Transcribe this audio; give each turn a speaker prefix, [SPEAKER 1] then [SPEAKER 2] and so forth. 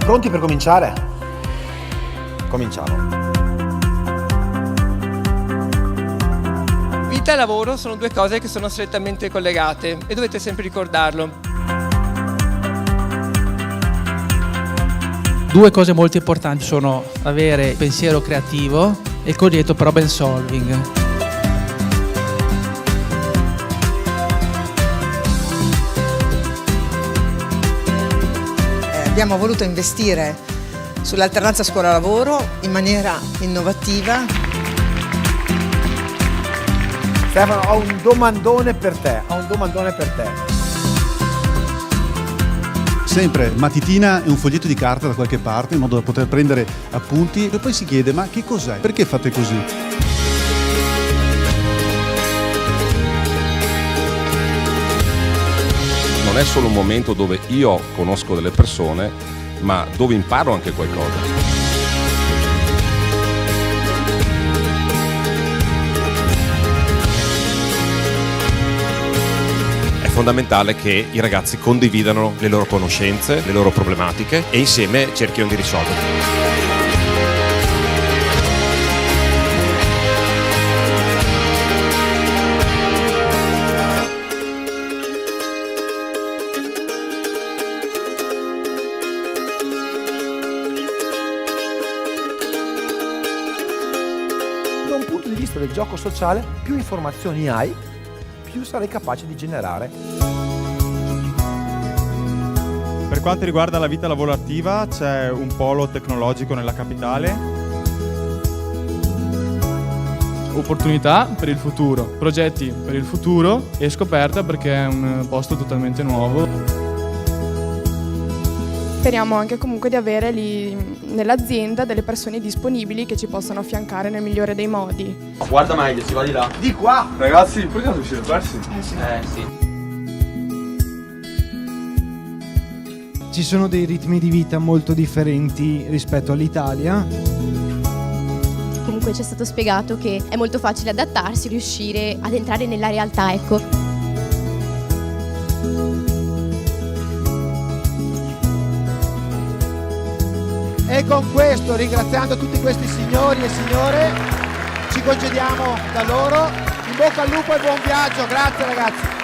[SPEAKER 1] Pronti per cominciare? Cominciamo.
[SPEAKER 2] Vita e lavoro sono due cose che sono strettamente collegate e dovete sempre ricordarlo.
[SPEAKER 3] Due cose molto importanti sono avere pensiero creativo e il cosiddetto problem solving.
[SPEAKER 4] Abbiamo voluto investire sull'alternanza scuola-lavoro in maniera innovativa.
[SPEAKER 1] Stefano, ho un domandone per te.
[SPEAKER 5] Sempre matitina e un foglietto di carta da qualche parte in modo da poter prendere appunti e poi si chiede: ma che cos'è? Perché fate così?
[SPEAKER 6] Non è solo un momento dove io conosco delle persone, ma dove imparo anche qualcosa. È fondamentale che i ragazzi condividano le loro conoscenze, le loro problematiche e insieme cerchino di risolverle.
[SPEAKER 1] Da un punto di vista del gioco sociale, più informazioni hai, più sarai capace di generare.
[SPEAKER 7] Per quanto riguarda la vita lavorativa, c'è un polo tecnologico nella capitale.
[SPEAKER 8] Opportunità per il futuro, progetti per il futuro e scoperta perché è un posto totalmente nuovo.
[SPEAKER 9] Speriamo anche comunque di avere lì nell'azienda delle persone disponibili che ci possano affiancare nel migliore dei modi.
[SPEAKER 10] Guarda meglio, si va di là.
[SPEAKER 1] Di qua!
[SPEAKER 7] Ragazzi, perché non uscite persi?
[SPEAKER 10] Sì.
[SPEAKER 11] Ci sono dei ritmi di vita molto differenti rispetto all'Italia.
[SPEAKER 12] Comunque ci è stato spiegato che è molto facile adattarsi, riuscire ad entrare nella realtà, ecco.
[SPEAKER 1] E con questo, ringraziando tutti questi signori e signore, ci congediamo da loro. In bocca al lupo e buon viaggio. Grazie ragazzi.